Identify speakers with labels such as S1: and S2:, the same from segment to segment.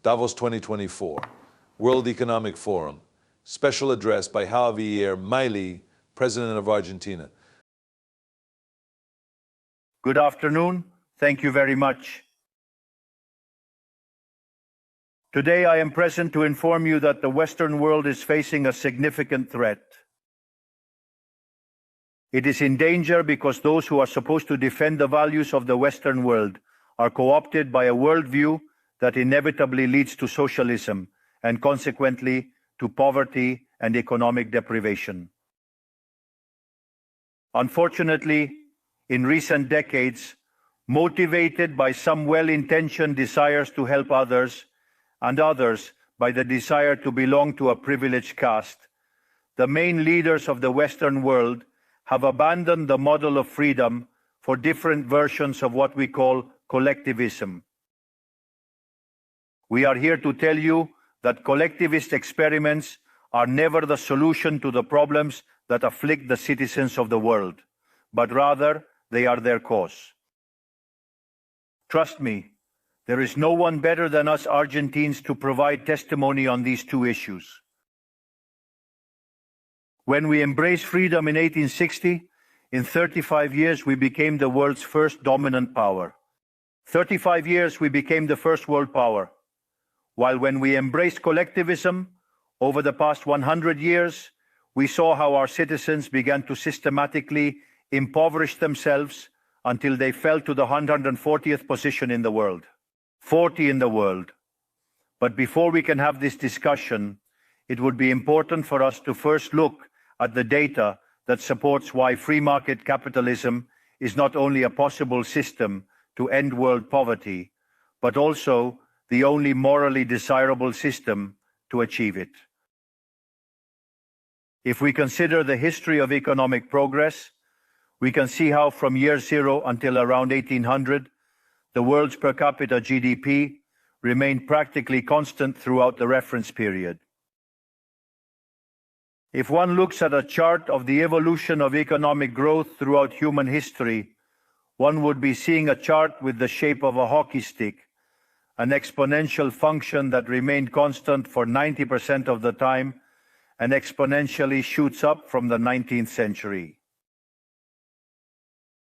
S1: Davos 2024, World Economic Forum, special address by Javier Milei, President of Argentina.
S2: Good afternoon. Thank you very much. Today I am present to inform you that the Western world is facing a significant threat. It is in danger because those who are supposed to defend the values of the Western world are co-opted by a worldview that inevitably leads to socialism and consequently to poverty and economic deprivation. Unfortunately, in recent decades, motivated by some well-intentioned desires to help others and others by the desire to belong to a privileged caste, the main leaders of the Western world have abandoned the model of freedom for different versions of what we call collectivism. We are here to tell you that collectivist experiments are never the solution to the problems that afflict the citizens of the world, but rather they are their cause. Trust me, there is no one better than us Argentines to provide testimony on these two issues. When we embraced freedom in 1860, in 35 years we became the world's first dominant power. 35 years we became the first world power. While when we embraced collectivism, over the past 100 years, we saw how our citizens began to systematically impoverish themselves until they fell to the 140th position in the world. 40 in the world. But before we can have this discussion, it would be important for us to first look at the data that supports why free market capitalism is not only a possible system to end world poverty, but also the only morally desirable system to achieve it. If we consider the history of economic progress, we can see how from year zero until around 1800, the world's per capita GDP remained practically constant throughout the reference period. If one looks at a chart of the evolution of economic growth throughout human history, one would be seeing a chart with the shape of a hockey stick, an exponential function that remained constant for 90% of the time and exponentially shoots up from the 19th century.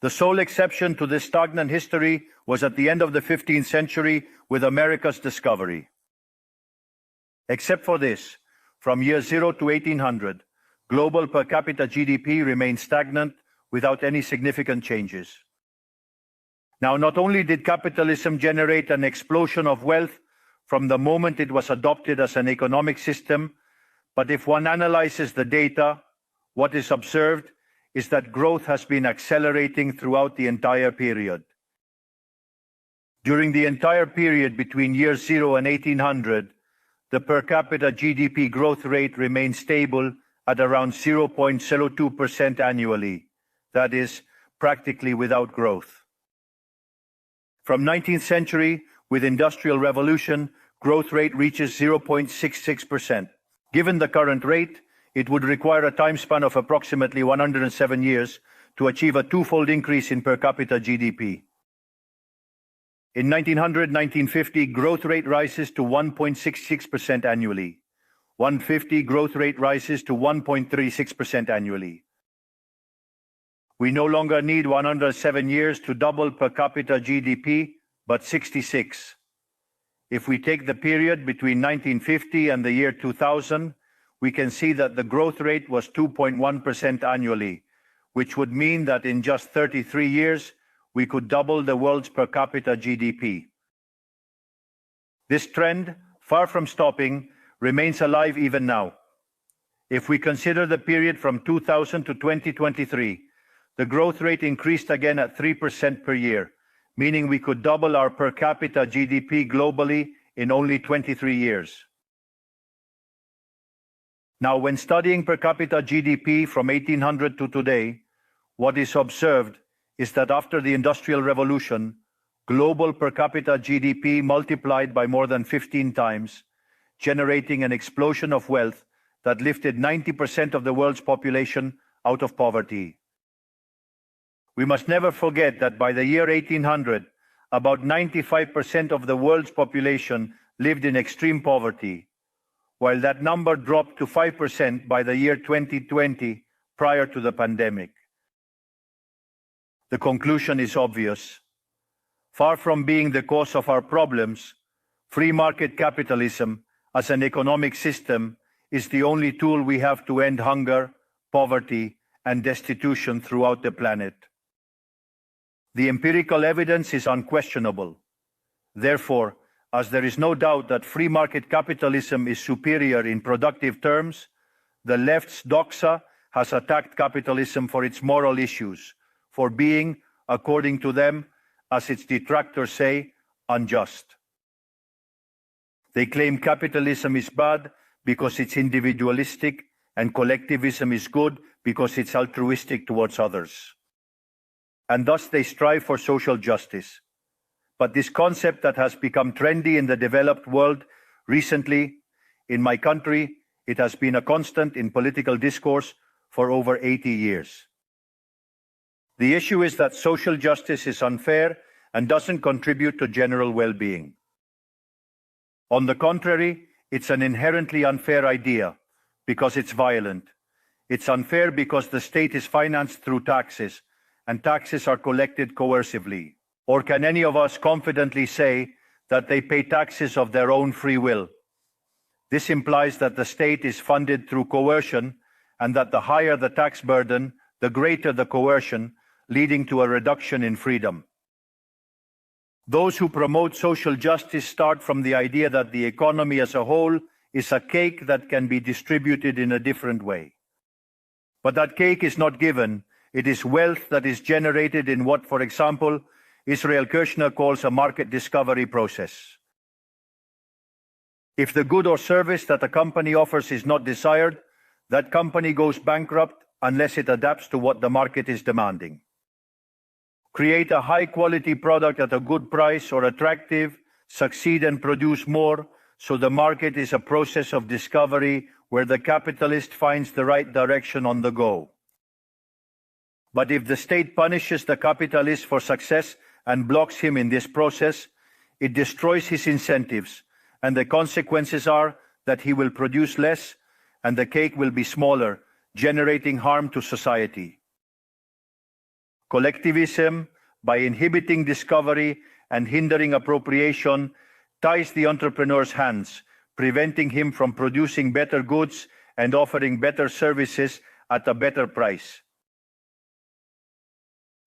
S2: The sole exception to this stagnant history was at the end of the 15th century with America's discovery. Except for this, from year zero to 1800, global per capita GDP remained stagnant without any significant changes. Now, not only did capitalism generate an explosion of wealth from the moment it was adopted as an economic system, but if one analyzes the data, what is observed is that growth has been accelerating throughout the entire period. During the entire period between year zero and 1800, the per capita GDP growth rate remained stable at around 0.02% annually, that is, practically without growth. From 19th century, with Industrial Revolution, growth rate reaches 0.66%. Given the current rate, it would require a time span of approximately 107 years to achieve a twofold increase in per capita GDP. In 1900-1950, growth rate rises to 1.66% annually. 150, growth rate rises to 1.36% annually. We no longer need 107 years to double per capita GDP, but 66. If we take the period between 1950 and the year 2000, we can see that the growth rate was 2.1% annually, which would mean that in just 33 years, we could double the world's per capita GDP. This trend, far from stopping, remains alive even now. If we consider the period from 2000 to 2023, the growth rate increased again at 3% per year, meaning we could double our per capita GDP globally in only 23 years. Now, when studying per capita GDP from 1800 to today, what is observed is that after the Industrial Revolution, global per capita GDP multiplied by more than 15 times, generating an explosion of wealth that lifted 90% of the world's population out of poverty. We must never forget that by the year 1800, about 95% of the world's population lived in extreme poverty, while that number dropped to 5% by the year 2020, prior to the pandemic. The conclusion is obvious. Far from being the cause of our problems, free market capitalism as an economic system is the only tool we have to end hunger, poverty, and destitution throughout the planet. The empirical evidence is unquestionable. Therefore, as there is no doubt that free market capitalism is superior in productive terms, the left's doxa has attacked capitalism for its moral issues, for being, according to them, as its detractors say, unjust. They claim capitalism is bad because it's individualistic and collectivism is good because it's altruistic towards others. And thus they strive for social justice. But this concept that has become trendy in the developed world recently, in my country, it has been a constant in political discourse for over 80 years. The issue is that social justice is unfair and doesn't contribute to general well-being. On the contrary, it's an inherently unfair idea because it's violent. It's unfair because the state is financed through taxes, and taxes are collected coercively. Or can any of us confidently say that they pay taxes of their own free will? This implies that the state is funded through coercion, and that the higher the tax burden, the greater the coercion, leading to a reduction in freedom. Those who promote social justice start from the idea that the economy as a whole is a cake that can be distributed in a different way. But that cake is not given. It is wealth that is generated in what, for example, Israel Kirzner calls a market discovery process. If the good or service that a company offers is not desired, that company goes bankrupt unless it adapts to what the market is demanding. Create a high-quality product at a good price or attractive, succeed and produce more, so the market is a process of discovery where the capitalist finds the right direction on the go. But if the state punishes the capitalist for success and blocks him in this process, it destroys his incentives, and the consequences are that he will produce less and the cake will be smaller, generating harm to society. Collectivism, by inhibiting discovery and hindering appropriation, ties the entrepreneur's hands, preventing him from producing better goods and offering better services at a better price.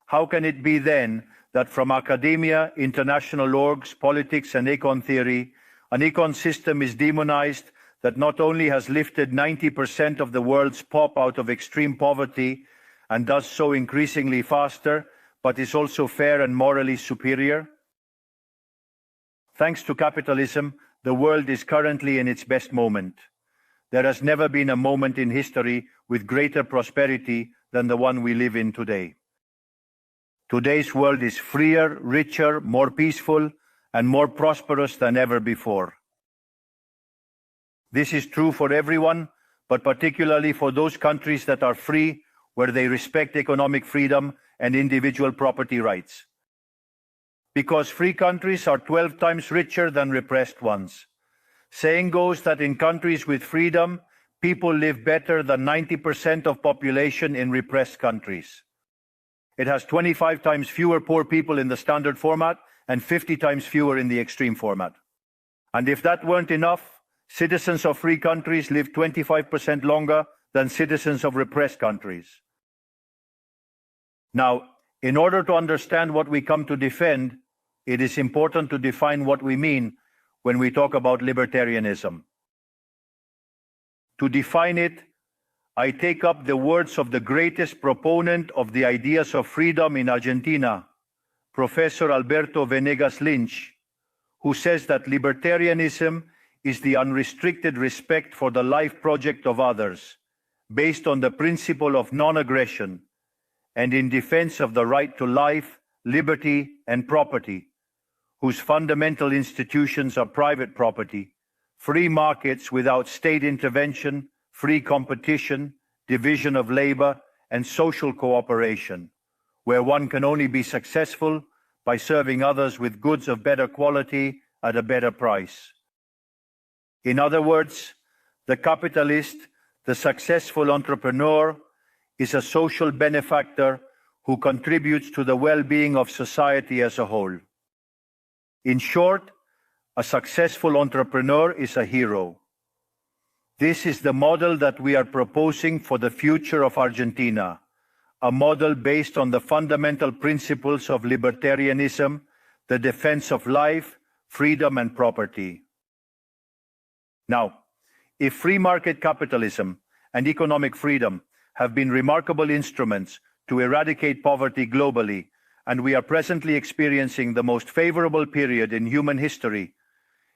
S2: How can it be then that from academia, international orgs, politics, and econ theory, an econ system is demonized that not only has lifted 90% of the world's pop out of extreme poverty, and does so increasingly faster, but is also fair and morally superior? Thanks to capitalism, the world is currently in its best moment. There has never been a moment in history with greater prosperity than the one we live in today. Today's world is freer, richer, more peaceful, and more prosperous than ever before. This is true for everyone, but particularly for those countries that are free, where they respect economic freedom and individual property rights. Because free countries are 12 times richer than repressed ones. Saying goes that in countries with freedom, people live better than 90% of population in repressed countries. It has 25 times fewer poor people in the standard format and 50 times fewer in the extreme format. And if that weren't enough, citizens of free countries live 25% longer than citizens of repressed countries. Now, in order to understand what we come to defend, it is important to define what we mean when we talk about libertarianism. To define it, I take up the words of the greatest proponent of the ideas of freedom in Argentina, Professor Alberto Venegas Lynch, who says that libertarianism is the unrestricted respect for the life project of others, based on the principle of non-aggression, and in defense of the right to life, liberty, and property, whose fundamental institutions are private property, free markets without state intervention, free competition, division of labor, and social cooperation, where one can only be successful by serving others with goods of better quality at a better price. In other words, the capitalist, the successful entrepreneur, is a social benefactor who contributes to the well-being of society as a whole. In short, a successful entrepreneur is a hero. This is the model that we are proposing for the future of Argentina, a model based on the fundamental principles of libertarianism, the defense of life, freedom, and property. Now, if free market capitalism and economic freedom have been remarkable instruments to eradicate poverty globally, and we are presently experiencing the most favorable period in human history,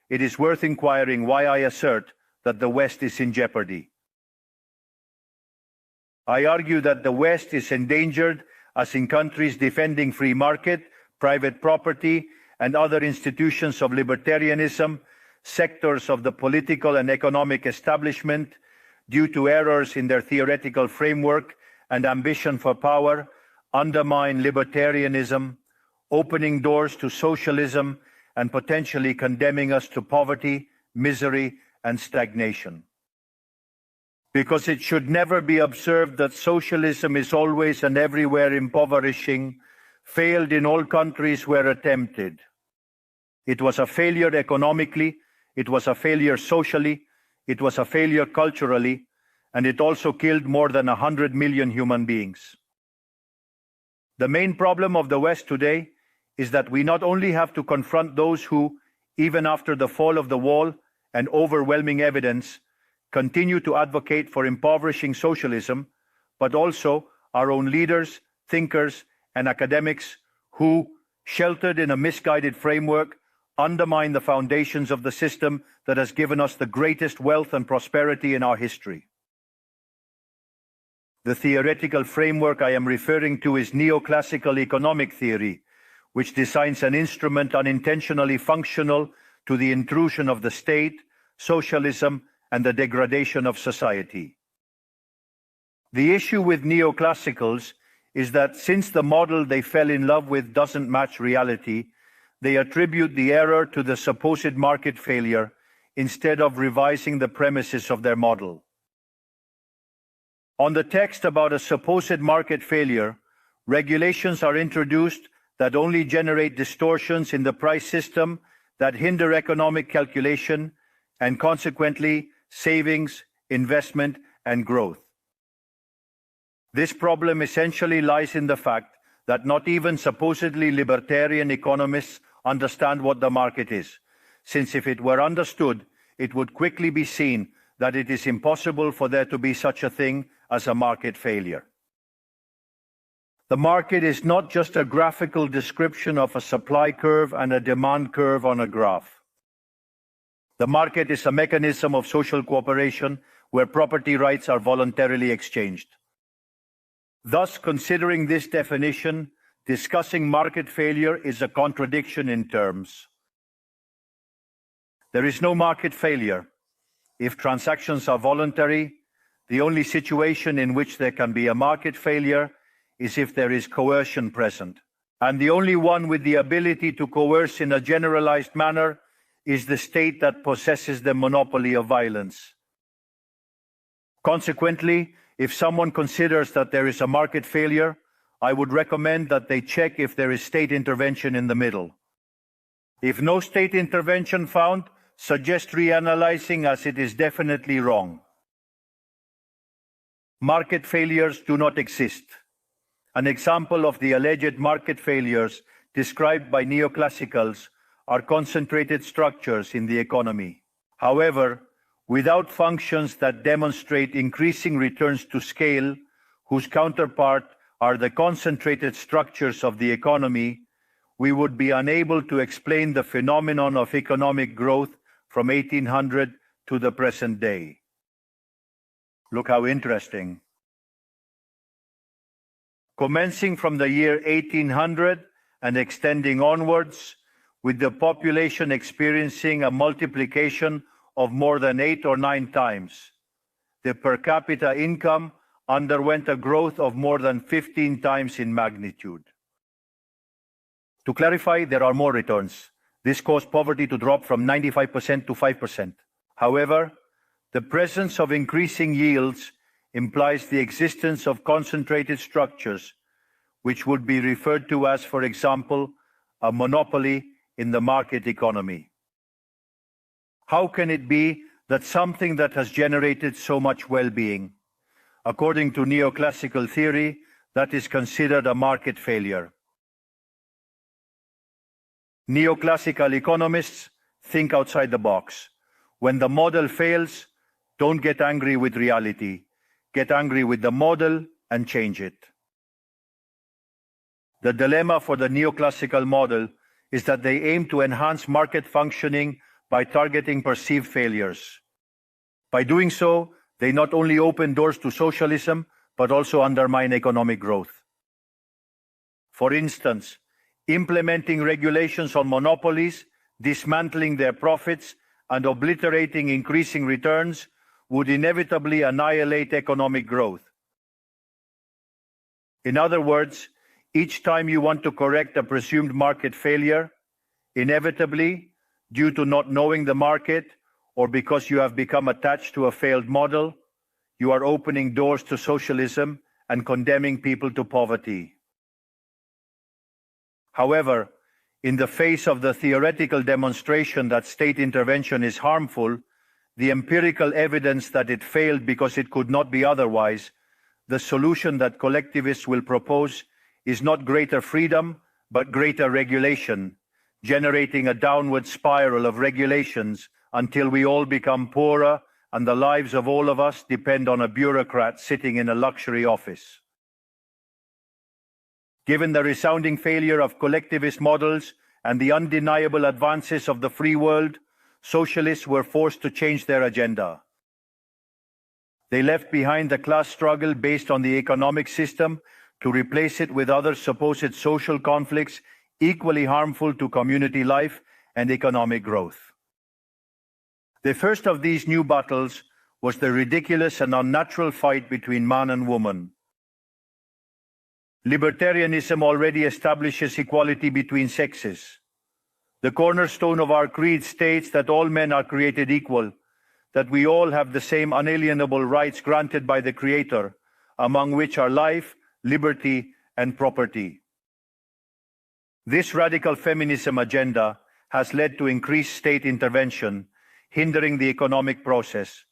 S2: it is worth inquiring why I assert that the West is in jeopardy. I argue that the West is endangered as in countries defending free market, private property, and other institutions of libertarianism, sectors of the political and economic establishment, due to errors in their theoretical framework and ambition for power, undermine libertarianism, opening doors to socialism and potentially condemning us to poverty, misery, and stagnation. Because it should never be observed that socialism is always and everywhere impoverishing, failed in all countries where attempted. It was a failure economically, it was a failure socially, it was a failure culturally, and it also killed more than 100 million human beings. The main problem of the West today is that we not only have to confront those who, even after the fall of the wall and overwhelming evidence, continue to advocate for impoverishing socialism, but also our own leaders, thinkers, and academics who, sheltered in a misguided framework, undermine the foundations of the system that has given us the greatest wealth and prosperity in our history. The theoretical framework I am referring to is neoclassical economic theory, which designs an instrument unintentionally functional to the intrusion of the state, socialism, and the degradation of society. The issue with neoclassicals is that since the model they fell in love with doesn't match reality, they attribute the error to the supposed market failure instead of revising the premises of their model. On the text about a supposed market failure, regulations are introduced that only generate distortions in the price system that hinder economic calculation and consequently savings, investment, and growth. This problem essentially lies in the fact that not even supposedly libertarian economists understand what the market is, since if it were understood, it would quickly be seen that it is impossible for there to be such a thing as a market failure. The market is not just a graphical description of a supply curve and a demand curve on a graph. The market is a mechanism of social cooperation where property rights are voluntarily exchanged. Thus, considering this definition, discussing market failure is a contradiction in terms. There is no market failure. If transactions are voluntary, the only situation in which there can be a market failure is if there is coercion present. And the only one with the ability to coerce in a generalized manner is the state that possesses the monopoly of violence. Consequently, if someone considers that there is a market failure, I would recommend that they check if there is state intervention in the middle. If no state intervention found, suggest reanalyzing, as it is definitely wrong. Market failures do not exist. An example of the alleged market failures described by neoclassicals are concentrated structures in the economy. However, without functions that demonstrate increasing returns to scale, whose counterpart are the concentrated structures of the economy, we would be unable to explain the phenomenon of economic growth from 1800 to the present day. Look how interesting. Commencing from the year 1800 and extending onwards, with the population experiencing a multiplication of more than 8 or 9 times, the per capita income underwent a growth of more than 15 times in magnitude. To clarify, there are more returns. This caused poverty to drop from 95% to 5%. However, the presence of increasing yields implies the existence of concentrated structures, which would be referred to as, for example, a monopoly in the market economy. How can it be that something that has generated so much well-being, according to neoclassical theory, that is considered a market failure? Neoclassical economists think outside the box. When the model fails, don't get angry with reality. Get angry with the model and change it. The dilemma for the neoclassical model is that they aim to enhance market functioning by targeting perceived failures. By doing so, they not only open doors to socialism, but also undermine economic growth. For instance, implementing regulations on monopolies, dismantling their profits, and obliterating increasing returns would inevitably annihilate economic growth. In other words, each time you want to correct a presumed market failure, inevitably, due to not knowing the market or because you have become attached to a failed model, you are opening doors to socialism and condemning people to poverty. However, in the face of the theoretical demonstration that state intervention is harmful, the empirical evidence that it failed because it could not be otherwise, the solution that collectivists will propose is not greater freedom, but greater regulation, generating a downward spiral of regulations until we all become poorer and the lives of all of us depend on a bureaucrat sitting in a luxury office. Given the resounding failure of collectivist models and the undeniable advances of the free world, socialists were forced to change their agenda. They left behind the class struggle based on the economic system to replace it with other supposed social conflicts equally harmful to community life and economic growth. The first of these new battles was the ridiculous and unnatural fight between man and woman. Libertarianism already establishes equality between sexes. The cornerstone of our creed states that all men are created equal, that we all have the same unalienable rights granted by the Creator, among which are life, liberty, and property. This radical feminism agenda has led to increased state intervention, hindering the economic process.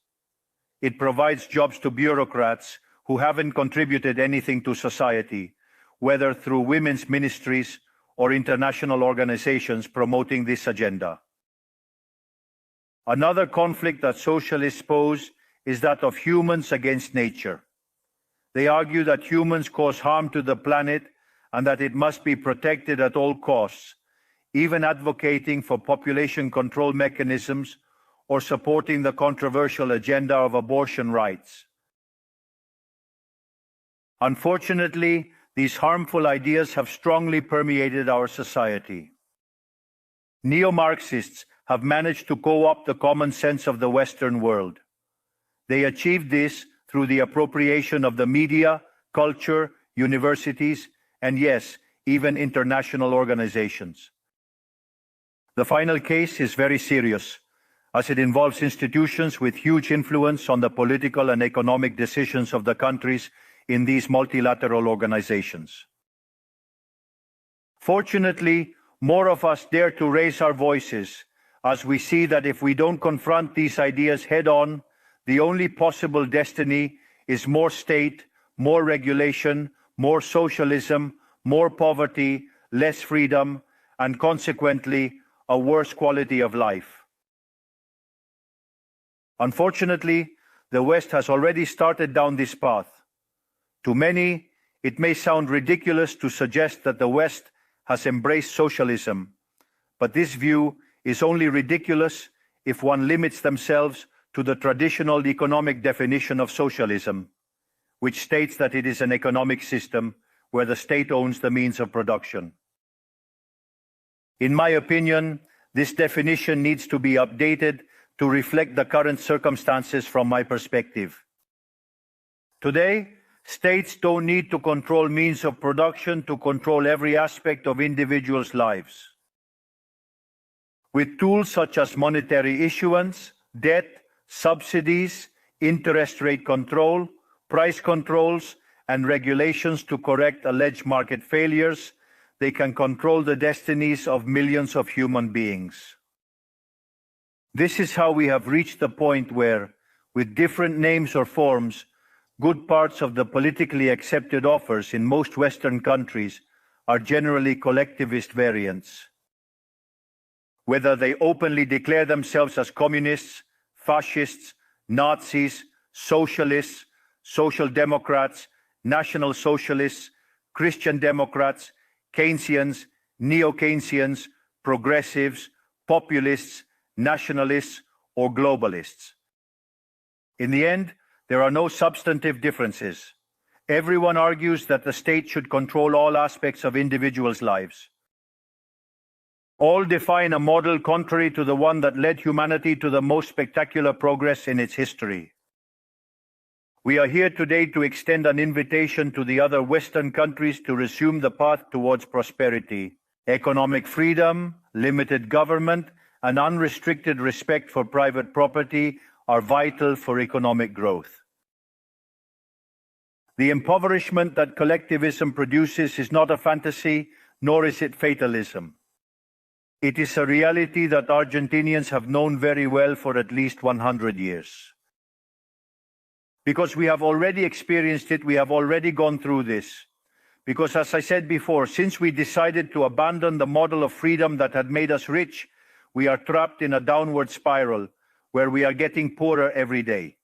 S2: It provides jobs to bureaucrats who haven't contributed anything to society, whether through women's ministries or international organizations promoting this agenda. Another conflict that socialists pose is that of humans against nature. They argue that humans cause harm to the planet and that it must be protected at all costs, even advocating for population control mechanisms or supporting the controversial agenda of abortion rights. Unfortunately, these harmful ideas have strongly permeated our society. Neo-Marxists have managed to co-opt the common sense of the Western world. They achieved this through the appropriation of the media, culture, universities, and yes, even international organizations. The final case is very serious, as it involves institutions with huge influence on the political and economic decisions of the countries in these multilateral organizations. Fortunately, more of us dare to raise our voices, as we see that if we don't confront these ideas head-on, the only possible destiny is more state, more regulation, more socialism, more poverty, less freedom, and consequently, a worse quality of life. Unfortunately, the West has already started down this path. To many, it may sound ridiculous to suggest that the West has embraced socialism, but this view is only ridiculous if one limits themselves to the traditional economic definition of socialism, which states that it is an economic system where the state owns the means of production. In my opinion, this definition needs to be updated to reflect the current circumstances from my perspective. Today, states don't need to control means of production to control every aspect of individuals' lives. With tools such as monetary issuance, debt, subsidies, interest rate control, price controls, and regulations to correct alleged market failures, they can control the destinies of millions of human beings. This is how we have reached the point where, with different names or forms, good parts of the politically accepted offers in most Western countries are generally collectivist variants. Whether they openly declare themselves as communists, fascists, Nazis, socialists, social democrats, national socialists, Christian Democrats, Keynesians, neo-Keynesians, progressives, populists, nationalists, or globalists. In the end, there are no substantive differences. Everyone argues that the state should control all aspects of individuals' lives. All define a model contrary to the one that led humanity to the most spectacular progress in its history. We are here today to extend an invitation to the other Western countries to resume the path towards prosperity. Economic freedom, limited government, and unrestricted respect for private property are vital for economic growth. The impoverishment that collectivism produces is not a fantasy, nor is it fatalism. It is a reality that Argentinians have known very well for at least 100 years. Because we have already experienced it, we have already gone through this. Because, as I said before, since we decided to abandon the model of freedom that had made us rich, we are trapped in a downward spiral where we are getting poorer every day.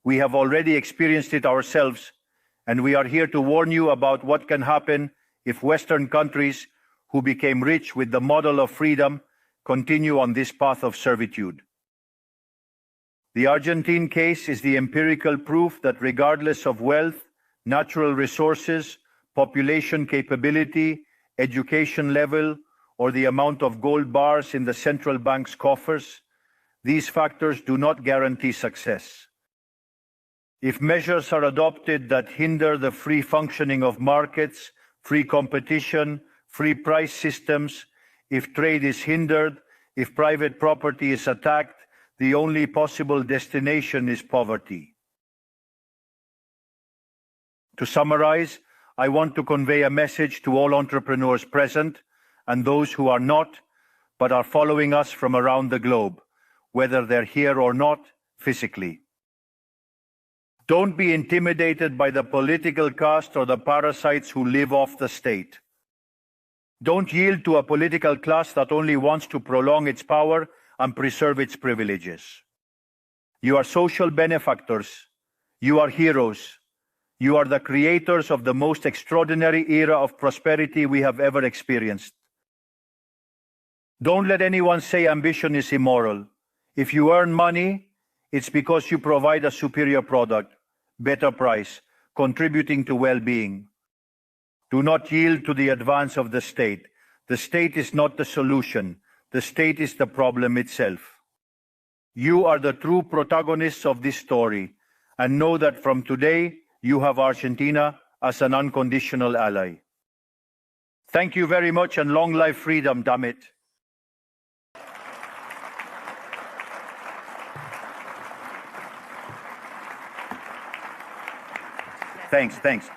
S2: We have already experienced it ourselves, and we are here to warn you about what can happen if Western countries, who became rich with the model of freedom, continue on this path of servitude. The Argentine case is the empirical proof that regardless of wealth, natural resources, population capability, education level, or the amount of gold bars in the central bank's coffers, these factors do not guarantee success. If measures are adopted that hinder the free functioning of markets, free competition, free price systems, if trade is hindered, if private property is attacked, the only possible destination is poverty. To summarize, I want to convey a message to all entrepreneurs present and those who are not, but are following us from around the globe, whether they're here or not physically. Don't be intimidated by the political caste or the parasites who live off the state. Don't yield to a political class that only wants to prolong its power and preserve its privileges. You are social benefactors. You are heroes. You are the creators of the most extraordinary era of prosperity we have ever experienced. Don't let anyone say ambition is immoral. If you earn money, it's because you provide a superior product, better price, contributing to well-being. Do not yield to the advance of the state. The state is not the solution. The state is the problem itself. You are the true protagonists of this story, and know that from today, you have Argentina as an unconditional ally. Thank you very much, and long life freedom, damn it. Thanks.